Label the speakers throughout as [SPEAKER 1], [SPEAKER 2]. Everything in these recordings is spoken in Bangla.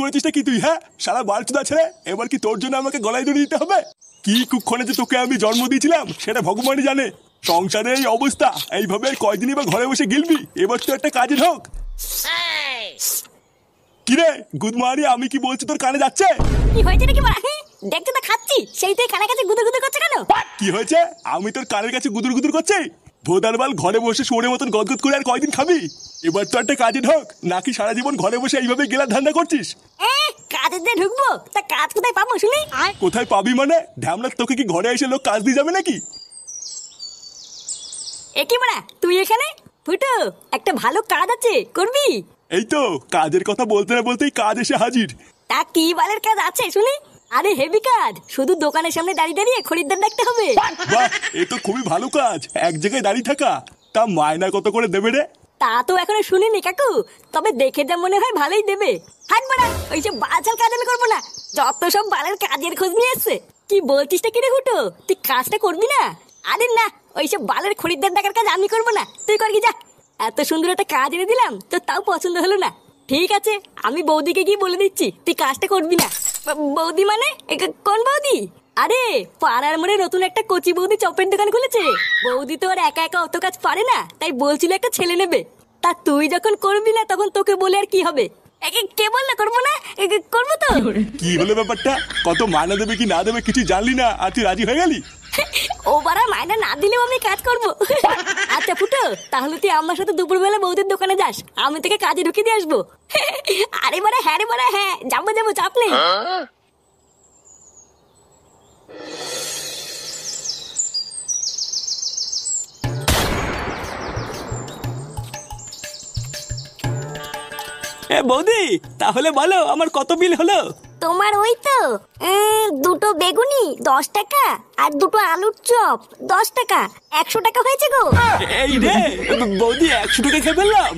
[SPEAKER 1] করেছিসটা কি তুই? হ্যাঁ সারা বালচুদা ছেলে, এবার কি তোর জন্য আমাকে গলায় দড়ি দিতে হবে? কি কুক্ষণে যে তোকে আমি জন্ম দিয়েছিলাম সেটা ভগবানই জানে। সংসারে এই অবস্থা, এইভাবে কয়দিনই বা ঘরে বসে গিলবি? এবার তো একটা কাজে ঢোক। কিরে গুদমারি, আমি কি বলছি তোর কানে যাচ্ছে?
[SPEAKER 2] কি হয়েছে নাকি বড়া? দেখতে তো খাচ্ছি, সেইটাই কানের কাছে গুদুর গুদুর করছে কেন?
[SPEAKER 1] কি হয়েছে? আমি তোর কানের কাছে গুদুর গুদুর করছি? ভোদারবাল, ঘরে বসে শুয়োরের মতন গদগদ করে আর কয়দিন খাবি? এবার তো একটা কাজে ঢোক, নাকি সারা জীবন ঘরে বসে এইভাবে গেলার ধান্দা করছিস?
[SPEAKER 2] কাজের দিয়ে ঢুকবো, তা কাজ কোথায় পাবো শুনি?
[SPEAKER 1] কোথায় পাবি মানে? ঢ্যামলা, তোকে কি ঘরে এসে লোক কাজ দিয়ে যাবে নাকি?
[SPEAKER 2] একি বড়া তুই এখানে? ফুটো, একটা ভালো কাজ আছে, করবি?
[SPEAKER 1] এই তো কাজের কথা বলতে না বলতেই কাজ এসে হাজির।
[SPEAKER 2] তা কি বালের কাজ আছে শুনি? আরে হেভি কাজ, শুধু দোকানের সামনে দাঁড়িয়ে দাঁড়িয়ে খরিদ্দার ডাকতে হবে।
[SPEAKER 1] বাহ, এ তো খুবই ভালো কাজ, এক জায়গায় দাঁড়িয়ে থাকা। তা মায়না কত করে দেবে রে?
[SPEAKER 2] তা তো এখনো শুনিনি কাকু, তবে দেখে যা মনে হয় ভালোই দেবে। হাট বাড়া, ওইসব বালছাল কাজ আমি করবো না। যত সব বালের কাজের খোঁজ নিয়ে এসছে। কি বলছিসটা কি রে হুটো, তুই কাজটা করবি না? আরে না, ওইসব বালের খরিদ্দার ডাকার কাজ আমি করবো না, তুই কর কি যা। এত সুন্দর একটা কাজ এনে দিলাম, তো তাও পছন্দ হলো না। ঠিক আছে, আমি বৌদিকে গিয়ে বলে দিচ্ছি তুই কাজটা করবি না। বৌদি মানে কোন বৌদি? আরে পাড়ার মোড়ে নতুন একটা কচি বৌদি চপের দোকান খুলেছে। বৌদি তো আর একা একা অত কাজ পারে না, তাই বলছিল একটা ছেলে নেবে। তা তুই যখন করবি না তখন তোকে বলে আর কি হবে? কে বললো করবো না? করবো তো।
[SPEAKER 1] কি হলো ব্যাপারটা? কত মায়না দেবে কি না দেবে কিছু জানলি না, আর তুই রাজি হয়ে গেলি?
[SPEAKER 2] ও বাড়া, মায়না না দিলেও আমি কাজ করবো। আচ্ছা ফুটো, তাহলে তুই আমার সাথে দুপুরবেলা বৌদির দোকানে যাস, আমি তোকে কাজে ঢুকিয়ে দিয়ে আসবো। আরে বাড়া হ্যাঁ রে বাড়া, হ্যাঁ যাবো যাবো, চাপ নেই।
[SPEAKER 3] বৌদি, তাহলে বলো আমার কত বিল হলো?
[SPEAKER 2] তোমার ওই তো দুটো বেগুনি 10 টাকা, আর দুটো আলুর চপ 10 টাকা, 100 টাকা হয়েছে গো।
[SPEAKER 3] এই রে বৌদি, 100 টাকা খেয়ে ফেললাম।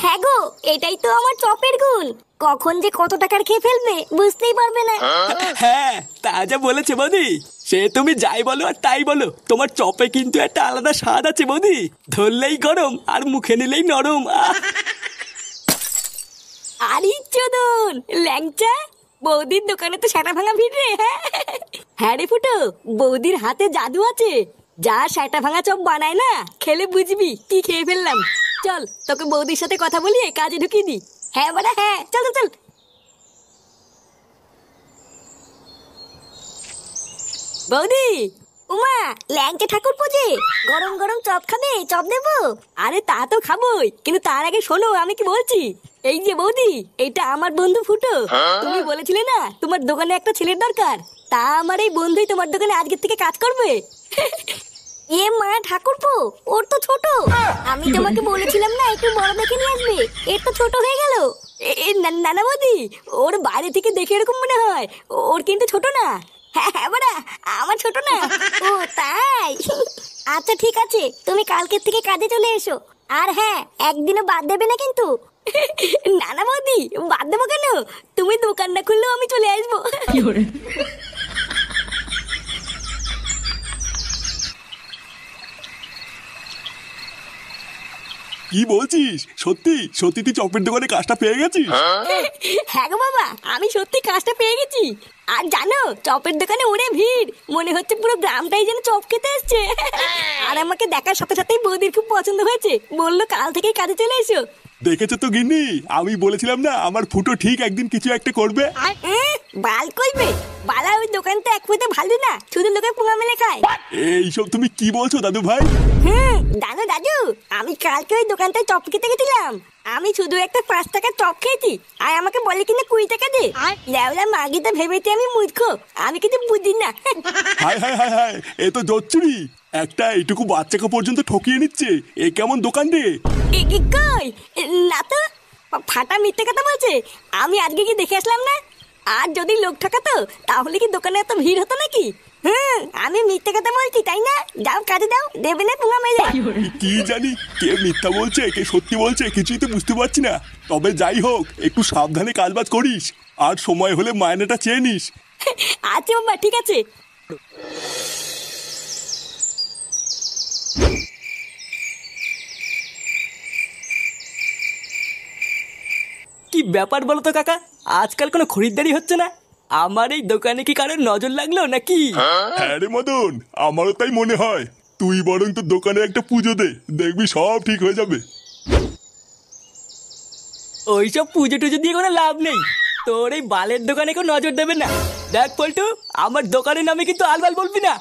[SPEAKER 2] হ্যাঁ গো, এটাই তো আমার চপের গুণ। কখন যে কত টাকার খেয়ে ফেলবে বুঝতেই পারবে না।
[SPEAKER 3] হ্যাঁ, তা যা বলেছে বৌদি, সে তুমি যাই বলো আর তাই বলো, তোমার চপে কিন্তু একটা আলাদা স্বাদ আছে বৌদি। ধরলেই গরম আর মুখে নিলেই নরম।
[SPEAKER 2] আরে চোদন ল্যাংচা, বৌদির দোকানে তো সেটা ভাঙা ভিড় রে। হ্যাঁ রে ফুটো, বৌদির হাতে জাদু আছে। যা সেটা ভাঙা চপ বানায় না, খেলে বুঝবি কি খেয়ে ফেললাম। চল তোকে বৌদির সাথে কথা বলিয়ে কাজে ঢুকিয়ে দি। হ্যাঁ বড়া হ্যাঁ, চল চল চল। বৌদি, উমা ল্যাংচা ঠাকুর পোজে, গরম গরম চপ খাবে? চপ দেবো? আরে তা তো খাবোই, কিন্তু তার আগে শোনো আমি কি বলছি। এই যে বৌদি, এইটা আমার বন্ধু ফুটো। তুমি বলেছিলে না তোমার দোকানে একটা ছেলের দরকার, তা আমার এই বন্ধুই তোমার দোকানে আজকের থেকে কাজ করবে। এ মা ঠাকুরপো, ওর তো ছোট। আমি তোমাকে বলেছিলাম না একটু বড় দেখে নিয়ে আসবে, এর তো ছোট হয়ে গেল। নানা বৌদি, ওর বাইরে থেকে দেখে এরকম মনে হয়, ওর কিন্তু ছোট না। হ্যাঁ হ্যাঁ বড়া, আমার ছোট না। ও তাই? আচ্ছা ঠিক আছে, তুমি কালকের থেকে কাজে চলে এসো। আর হ্যাঁ, একদিনও বাদ দেবে না কিন্তু। নানা বৌদি, বাদ দেবো কেন? তুমি দোকান না খুললেও আমি চলে আসবো।
[SPEAKER 1] কি বলছিস? সত্যি সত্যি তুই চপের দোকানে কাজটা পেয়ে গেছিস?
[SPEAKER 2] হ্যাঁ গো বাবা, আমি সত্যি কাজটা পেয়ে গেছি। আর জানো, চপের দোকানে ওরে ভিড়, মনে হচ্ছে পুরো গ্রামটাই যেন চপ খেতে এসছে। আর আমাকে দেখার সাথে সাথেই বৌদির খুব পছন্দ হয়েছে, বললো কাল থেকেই কাজে চলে এসো।
[SPEAKER 1] দেখেছো তো গিন্নি, আমি বলেছিলাম না আমার ফুটো ঠিক একদিন কিছু একটা করবে।
[SPEAKER 2] বাল কইবে? বালা ওই দোকানটা এক পয়সা ভালো না, শুধু লোকে পোঙা মেলে খায়।
[SPEAKER 1] এইসব তুমি কি বলছো দাদু ভাই?
[SPEAKER 2] দাদু দাদু, আমি কালকে ওই দোকানটায় চপ খেতে গেছিলাম। আমি শুধু একটা 5 টাকার চপ খেয়েছি, আর আমাকে বলে কিনা 20 টাকা দে। লেওলা মাগিটা ভেবেছে আমি মূর্খ, আমি কিছু বুঝি না।
[SPEAKER 1] হায় হায় হায় হায়, এ তো জচ্চুরি। একটা এইটুকু বাচ্চাকে পর্যন্ত ঠকিয়ে নিচ্ছে, এ কেমন দোকান রে?
[SPEAKER 2] কই না তো, ফাটা মিথ্যে কথা বলছে। আমি আজকে কি দেখে আসলাম না? আর যদি লোক ঠকাতো তাহলে কি দোকানে এত ভিড় হতো নাকি? আমি মিথ্যে কথা বলছি তাই না? যাও কাজে দাও, দেবে না পুঙ্গা মেরে।
[SPEAKER 1] কি জানি কে মিথ্যা বলছে কে সত্যি বলছে কিছুই তো বুঝতে পারছি না। তবে যাই হোক, একটু সাবধানে কাজবাজ করিস, আর সময় হলে মায়নাটা চেয়ে নিস।
[SPEAKER 2] আচ্ছা বাবা, ঠিক আছে।
[SPEAKER 3] কি ব্যাপার বলো তো কাকা, আজকাল কোনো খরিদ্দারি হচ্ছে না। আমার এই দোকানে কি কারোর নজর লাগলো নাকি?
[SPEAKER 1] হ্যাঁ রে মদন, আমারও তাই মনে হয়। তুই বরং তোর দোকানে একটা পুজো দে, দেখবি সব ঠিক হয়ে যাবে।
[SPEAKER 3] ওইসব পুজো টুজো দিয়ে কোনো লাভ নেই। তোর এই বালের দোকানে কেউ নজর দেবে না। দেখ পল্টু, আমার দোকানের নামে কিন্তু আলবাল বলবি না।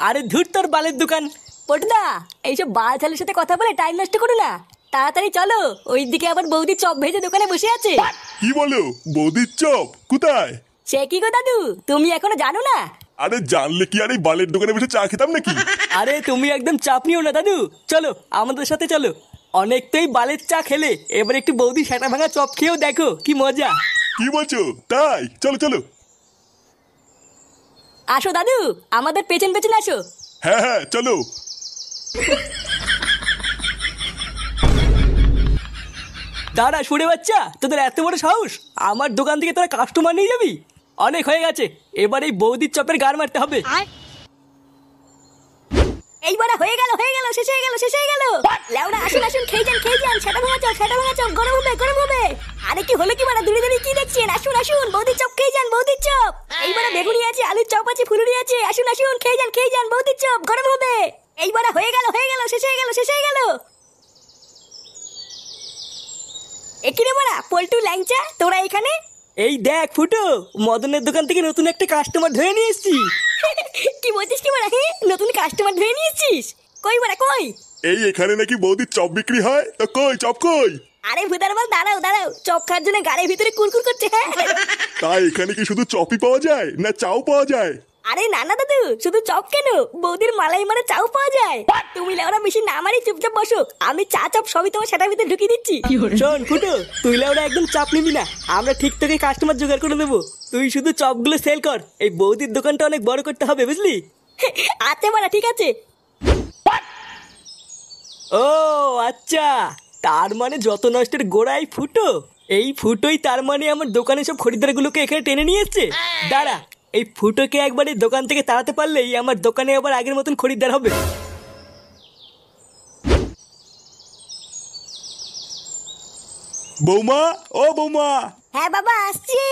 [SPEAKER 3] আরে ধুর তোর বালের দোকান।
[SPEAKER 2] পটুদা, এইসব বাল ছালের সাথে কথা বলে টাইম নষ্ট করো না, তাড়াতাড়ি চলো। ওইদিকে আবার বৌদি চপ ভেজে দোকানে বসে আছে।
[SPEAKER 1] কি বলো, বৌদির চপ কোথায়?
[SPEAKER 2] সে কি গো দাদু, তুমি এখনো জানো না?
[SPEAKER 1] আরে জানলে কি আর এই বালের দোকানে বসে চা খেতাম নাকি?
[SPEAKER 3] আরে তুমি একদম চাপ নিও না দাদু, চলো আমাদের সাথে চলো। অনেক তো এই বালের চা খেলে, এবার একটু বৌদি সেটা ভাঙা চপ খেয়েও দেখো কি মজা।
[SPEAKER 1] কি বলছো? তাই চলো চলো।
[SPEAKER 2] আসো দাদু, আমাদের পেছন পেছন আসো।
[SPEAKER 1] হ্যাঁ হ্যাঁ চলো।
[SPEAKER 3] দাঁড়া সুরে বাচ্চা, তোদের এত বড় সাহস আমার দোকান থেকে তোরা কাস্টমার নিয়ে যাবি? অনেক হয়ে গেছে, এবার এই বৌদির চপের গার মারতে হবে।
[SPEAKER 2] এইবার হয়ে গেল শেষ হয়ে গেল শেষ হয়ে গেল। লেওড়া আসুন আসুন, খেয়ে যান সেটা ভাঙা চপ গরম হবে। আরে কি হলো কি, মানে দূরে দূরে কি দেখছেন? আসুন আসুন, বৌদির চপ খেয়ে যান, বৌদির চপ। এইবার বেগুনি আছে, আলুর চপ আছে, ফুলুরি আছে। আসুন আসুন, খেয়ে যান, বৌদির চপ গরম হবে। এইবার হয়ে গেল শেষ হয়ে গেল। একিরে মারা পল্টু ল্যাংচা, তোরা এখানে?
[SPEAKER 3] এই দেখ ফুটো, মদনের দোকান থেকে নতুন একটা কাস্টমার ধরে নিয়ে এসেছি।
[SPEAKER 2] কি বলছিস কি মারা? নতুন কাস্টমার ধরে নিয়েছিস? কই মারা কই?
[SPEAKER 1] এই এখানে নাকি বৌদির চপ বিক্রি হয়, তো কই চপ কই?
[SPEAKER 2] আরে ভুদার বল, দাঁড়াও, চপ খাওয়ার জন্য গাড়ির ভিতরে কুরকুর করছে। হ্যাঁ
[SPEAKER 1] তাই এখানে কি শুধু চপই পাওয়া যায় না চাও পাওয়া যায়?
[SPEAKER 2] আরে না দাদু, শুধু চপ কেন, বৌদির মালাই মারা চাও পাওয়া যায়। তুমি লেওরা বেশি না মারি চুপচাপ বসো, আমি চা চপ সবই তোমার সেটার ভিতরে ঢুকিয়ে দিচ্ছি।
[SPEAKER 3] শোন ফুটো, তুই ওরা একদম চাপ নিবি না, আমরা ঠিক তোকে কাস্টমার জোগাড় করে দেবো। তুই শুধু চপগুলো সেল কর, এই বৌদির দোকানটা অনেক বড় করতে হবে বুঝলি?
[SPEAKER 2] আচ্ছা মারা, ঠিক আছে।
[SPEAKER 3] ও আচ্ছা, তার মানে যত নষ্টের গোড়াই ফুটো। এই ফুটোই তার মানে আমার দোকানে সব খরিদ্দারগুলোকে এখানে টেনে নিয়ে এসছে। দাঁড়া, এই ফুটোকে একবার এই দোকান থেকে তাড়াতে পারলেই আমার দোকানে আবার আগের মতন খরিদ্দার হবে।
[SPEAKER 1] বৌমা, ও বৌমা।
[SPEAKER 2] হ্যাঁ বাবা, আসছি।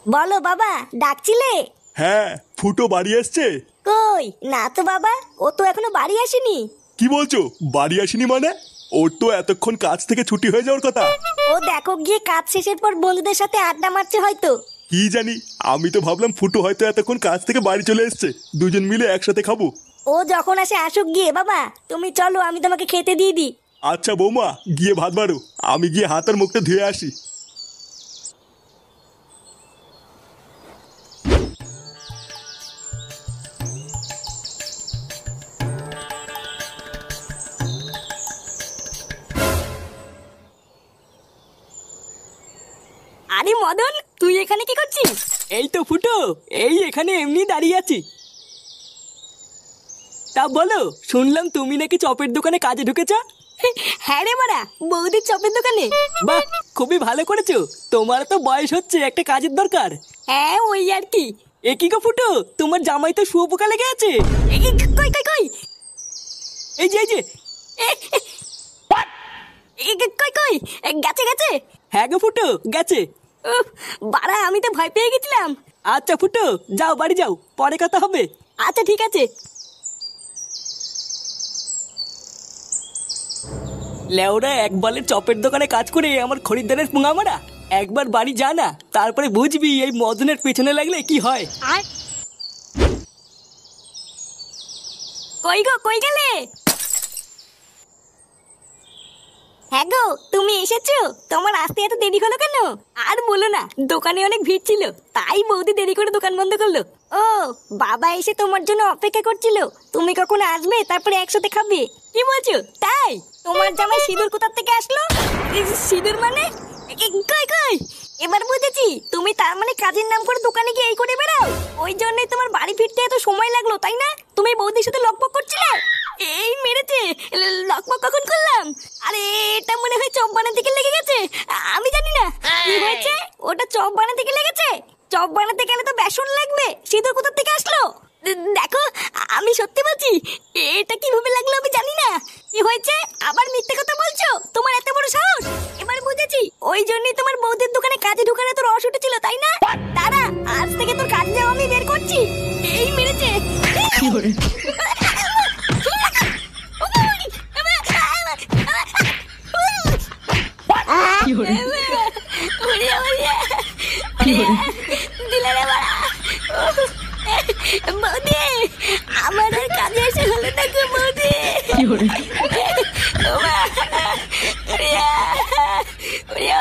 [SPEAKER 2] বলো বাবা, ডাকছিলে?
[SPEAKER 1] হ্যাঁ, ফুটো বাড়ি এসছে?
[SPEAKER 2] কই না তো বাবা, ও তো এখনো বাড়ি আসেনি।
[SPEAKER 1] কি বলছো, বাড়ি আসেনি মানে? ওর তো এতক্ষণ কাজ থেকে ছুটি হয়ে যাওয়ার কথা।
[SPEAKER 2] ও দেখো গিয়ে কাজ শেষের পর বন্ধুদের সাথে আড্ডা মারছে হয়তো।
[SPEAKER 1] কি জানি, আমি তো ভাবলাম ফুটো হয়তো এতক্ষণ কাজ থেকে বাড়ি চলে এসছে, দুজন মিলে একসাথে খাবো।
[SPEAKER 2] ও যখন আসে আসুক গিয়ে, বাবা তুমি চলো, আমি তোমাকে খেতে দিয়ে দিই।
[SPEAKER 1] আচ্ছা বৌমা, গিয়ে ভাত বাড়ো, আমি গিয়ে হাত আর মুখটা ধুয়ে আসি।
[SPEAKER 2] আরে মদন, তুই এখানে কি করছিস?
[SPEAKER 3] এই তো ফুটো, এই এখানে এমনি দাঁড়িয়ে আছি। তা বলো, শুনলাম তুমি নাকি চপের দোকানে কাজে ঢুকেছ?
[SPEAKER 2] হ্যাঁ রে মারা, বৌদির চপের দোকানে।
[SPEAKER 3] বাহ, খুবই ভালো করেছো। তোমার তো বয়স হচ্ছে, একটা কাজের দরকার।
[SPEAKER 2] হ্যাঁ ওই আর কি।
[SPEAKER 3] এ কি গো ফুটো, তোমার জামাই তো শুয়োপোকা লেগে আছে।
[SPEAKER 2] কই কই কই,
[SPEAKER 3] এই যে
[SPEAKER 2] কই কই, গেছে গেছে।
[SPEAKER 3] হ্যাঁ গো ফুটো, গেছে।
[SPEAKER 2] উফ, বাড়া আমি তো ভয় পেয়ে গেছিলাম।
[SPEAKER 3] আচ্ছা ফুটো, যাও বাড়ি যাও, পরে কথা হবে।
[SPEAKER 2] আচ্ছা ঠিক আছে।
[SPEAKER 3] লেওরা এক বালের চপের দোকানে কাজ করে আমার খরিদ্দারের পুঙা মারা। একবার বাড়ি যা না, তারপরে বুঝবি এই মদনের পেছনে লাগলে কি হয়।
[SPEAKER 2] কই গো, কই গেলে? হ্যাঁ গো, তুমি এসেছো? তোমার আসতে এত দেরি হলো কেন? আর বলো না, দোকানে অনেক ভিড় ছিল, তাই বৌদি দেরি করে দোকান বন্ধ করলো। ও বাবা এসে তোমার জন্য অপেক্ষা করছিল, তুমি কখন আসবে তারপরে একসাথে খাবে। কি বলছো তাই? তোমার জামাই সিঁদুর কোথা থেকে আসলো? সিঁদুর মানে? কই কই, এবার বুঝেছি, তুমি তার মানে কাজের নাম করে দোকানে গিয়ে এই করে বেড়াও। ওই জন্যই তোমার বাড়ি ফিরতে এত সময় লাগলো তাই না? তুমি বৌদির সাথে লকপক করছিলে। এই মেরেছে, লকপক কখন করলাম? আরে এটা মনে হয় চপ বানাতে গিয়ে লেগে গেছে, আমি জানি না কি হয়েছে। ওটা চপ বানাতে গিয়ে লেগেছে। চপ বানাতে গেলে তো বেসন লাগবে, সিঁদুর কোথা থেকে আসলো? দেখো আমি সত্যি বলছি, এটা কিভাবে লাগলো আমি জানি না। কি হয়েছে, আবার মিথ্যে কথা বলছো? তোমার এত বড় সাহস? এবার বুঝেছি করেছি, ওই জন্যই তোমার বৌদির দোকানে কাজে ঢুকানো তোর রস উঠেছিল, তাই না? দাঁড়া, আজ থেকে তোর কাজ যাওয়া আমি বের করছি। এই মেরেছে। বৌদি, আমার আর কাজে এসে হলো না গো বৌদি। ওমা, ওরে, ওরে,